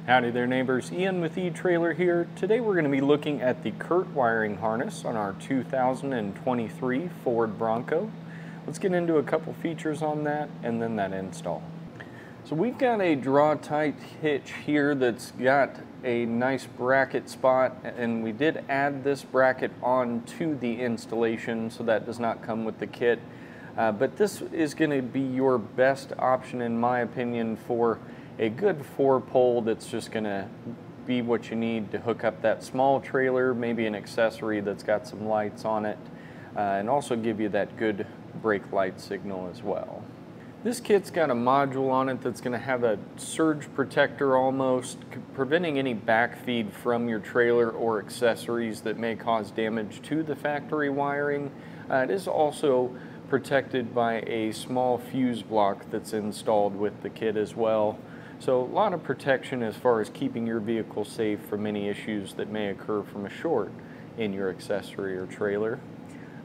Howdy there neighbors, Ian with eTrailer here. Today we're going to be looking at the Curt wiring harness on our 2023 Ford Bronco. Let's get into a couple features on that and then that install. So we've got a Draw-Tite hitch here that's got a nice bracket spot, and we did add this bracket on to the installation, so that does not come with the kit. But this is going to be your best option in my opinion for a good 4-pole that's just going to be what you need to hook up that small trailer, maybe an accessory that's got some lights on it, and also give you that good brake light signal as well. This kit's got a module on it that's going to have a surge protector almost, preventing any backfeed from your trailer or accessories that may cause damage to the factory wiring. It is also protected by a small fuse block that's installed with the kit as well. So a lot of protection as far as keeping your vehicle safe from any issues that may occur from a short in your accessory or trailer.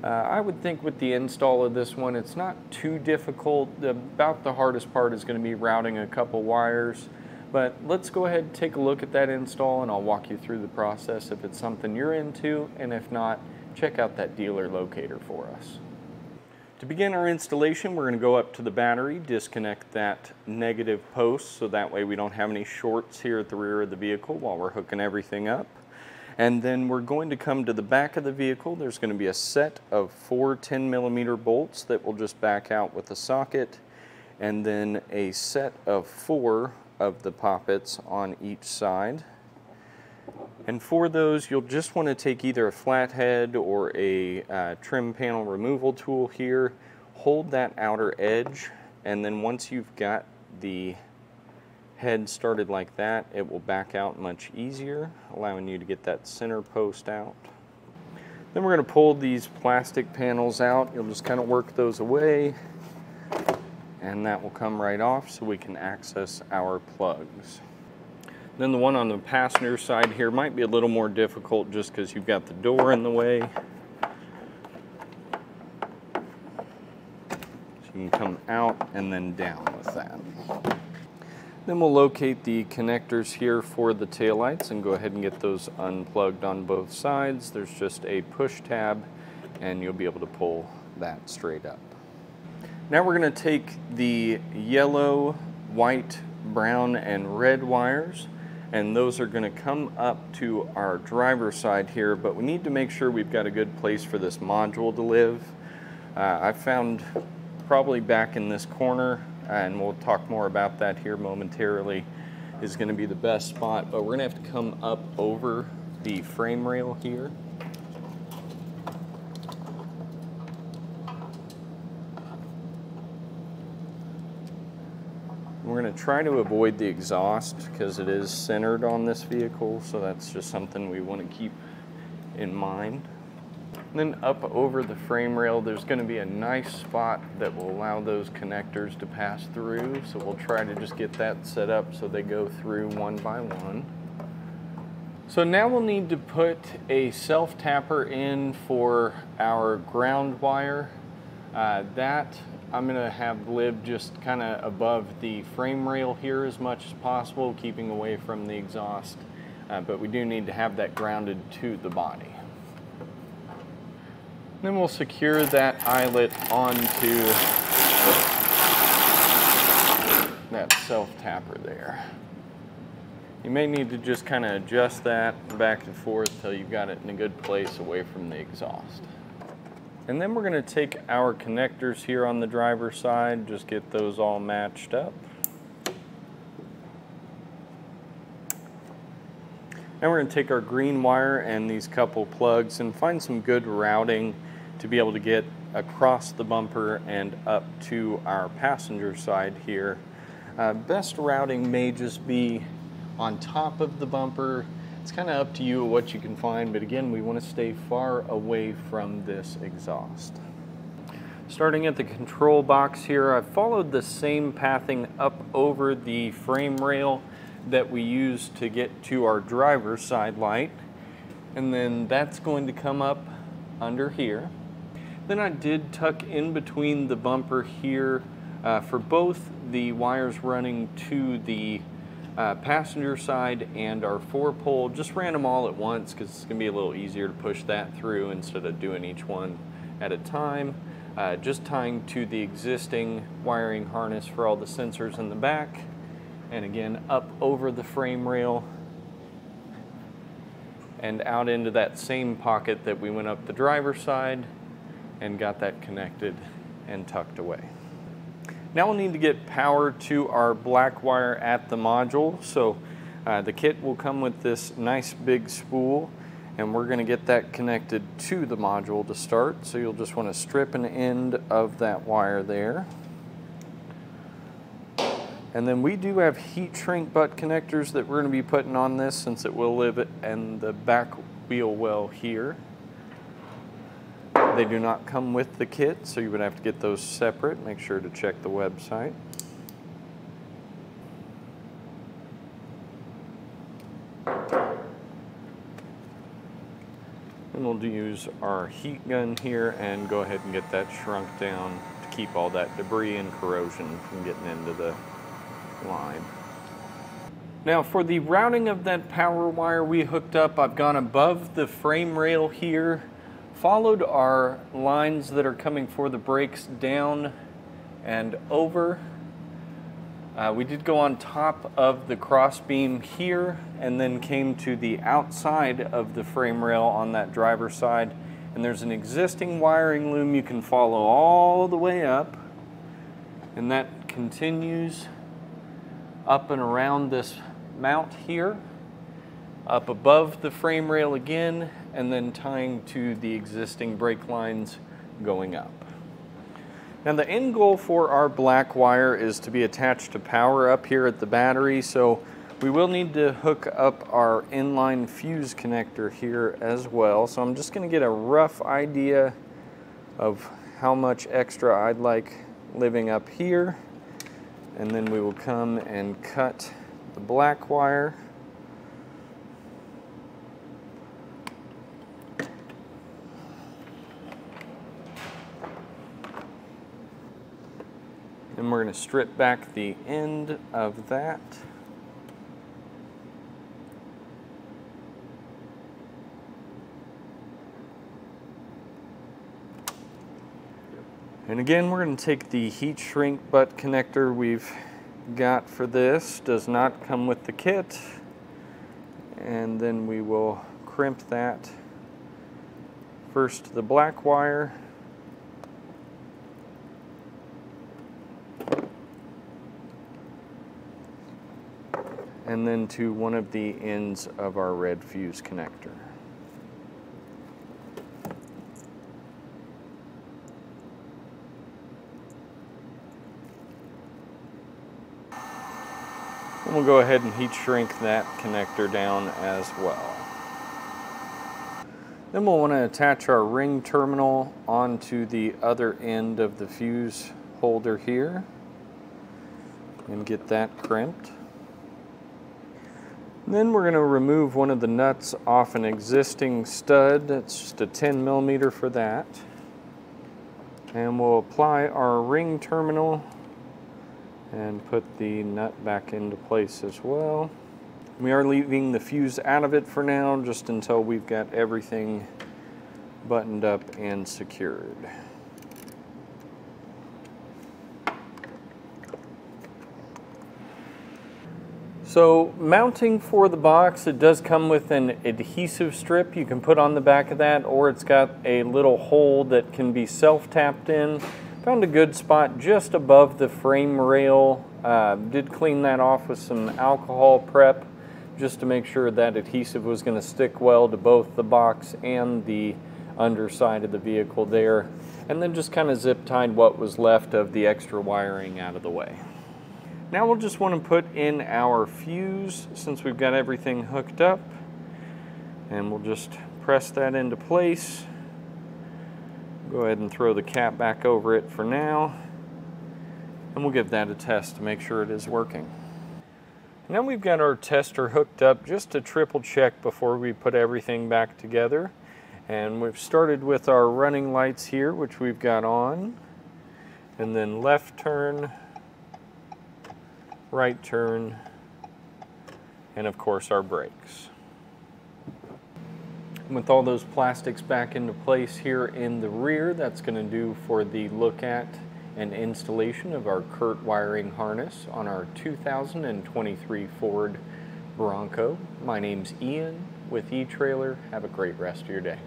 I would think with the install of this one, it's not too difficult. About the hardest part is going to be routing a couple wires. But let's go ahead and take a look at that install, and I'll walk you through the process if it's something you're into, and if not, check out that dealer locator for us. To begin our installation, we're going to go up to the battery, disconnect that negative post so that way we don't have any shorts here at the rear of the vehicle while we're hooking everything up. And then we're going to come to the back of the vehicle. There's going to be a set of 4 10mm bolts that will just back out with a socket, and then a set of 4 of the poppets on each side. And for those, you'll just want to take either a flathead or a trim panel removal tool here, hold that outer edge, and then once you've got the head started like that, it will back out much easier, allowing you to get that center post out. Then we're going to pull these plastic panels out. You'll just kind of work those away, and that will come right off so we can access our plugs. Then the one on the passenger side here might be a little more difficult just because you've got the door in the way. So you can come out and then down with that. Then we'll locate the connectors here for the taillights and go ahead and get those unplugged on both sides. There's just a push tab and you'll be able to pull that straight up. Now we're going to take the yellow, white, brown, and red wires, and those are going to come up to our driver's side here, but we need to make sure we've got a good place for this module to live. I found probably back in this corner, and we'll talk more about that here momentarily, is going to be the best spot, but we're going to have to come up over the frame rail here. We're going to try to avoid the exhaust because it is centered on this vehicle, so that's just something we want to keep in mind. And then up over the frame rail, there's going to be a nice spot that will allow those connectors to pass through, so we'll try to just get that set up so they go through one by one. So now we'll need to put a self-tapper in for our ground wire. That I'm going to have live just kind of above the frame rail here as much as possible, keeping away from the exhaust, but we do need to have that grounded to the body. Then we'll secure that eyelet onto that self-tapper there. You may need to just kind of adjust that back and forth until you've got it in a good place away from the exhaust. And then we're going to take our connectors here on the driver's side, just get those all matched up. Now we're going to take our green wire and these couple plugs and find some good routing to be able to get across the bumper and up to our passenger side here. Best routing may just be on top of the bumper. It's kind of up to you what you can find, but again, we want to stay far away from this exhaust. Starting at the control box here, I've followed the same pathing up over the frame rail that we used to get to our driver's side light, and then that's going to come up under here. Then I did tuck in between the bumper here for both the wires running to the passenger side and our 4-pole. Just ran them all at once because it's going to be a little easier to push that through instead of doing each one at a time. Just tying to the existing wiring harness for all the sensors in the back, and again up over the frame rail and out into that same pocket that we went up the driver's side and got that connected and tucked away. Now we'll need to get power to our black wire at the module. So the kit will come with this nice big spool, and we're going to get that connected to the module to start. So you'll just want to strip an end of that wire there. And then we do have heat shrink butt connectors that we're going to be putting on this, since it will live in the back wheel well here. They do not come with the kit, so you would have to get those separate. Make sure to check the website. And we'll use our heat gun here and go ahead and get that shrunk down to keep all that debris and corrosion from getting into the line. Now for the routing of that power wire we hooked up, I've gone above the frame rail here, followed our lines that are coming for the brakes down and over. We did go on top of the cross beam here and then came to the outside of the frame rail on that driver's side, and there's an existing wiring loom you can follow all the way up, and that continues up and around this mount here, up above the frame rail again, and then tying to the existing brake lines going up. Now the end goal for our black wire is to be attached to power up here at the battery, so we will need to hook up our inline fuse connector here as well. So I'm just going to get a rough idea of how much extra I'd like living up here, and then we will come and cut the black wire. And we're going to strip back the end of that. And again, we're going to take the heat shrink butt connector we've got for this. Does not come with the kit. And then we will crimp that first to the black wire. And then to one of the ends of our red fuse connector. And we'll go ahead and heat shrink that connector down as well. Then we'll want to attach our ring terminal onto the other end of the fuse holder here and get that crimped. Then we're going to remove one of the nuts off an existing stud. That's just a 10mm for that. And we'll apply our ring terminal and put the nut back into place as well. We are leaving the fuse out of it for now, just until we've got everything buttoned up and secured. So mounting for the box, it does come with an adhesive strip you can put on the back of that, or it's got a little hole that can be self-tapped in. Found a good spot just above the frame rail. Did clean that off with some alcohol prep just to make sure that adhesive was going to stick well to both the box and the underside of the vehicle there. And then just kind of zip tied what was left of the extra wiring out of the way. Now we'll just want to put in our fuse since we've got everything hooked up, and we'll just press that into place. Go ahead and throw the cap back over it for now, and we'll give that a test to make sure it is working. Now we've got our tester hooked up just to triple check before we put everything back together, and we've started with our running lights here, which we've got on, and then left turn, right turn, and of course our brakes. With all those plastics back into place here in the rear, that's going to do for the look at and installation of our Curt wiring harness on our 2023 Ford Bronco. My name's Ian with eTrailer. Have a great rest of your day.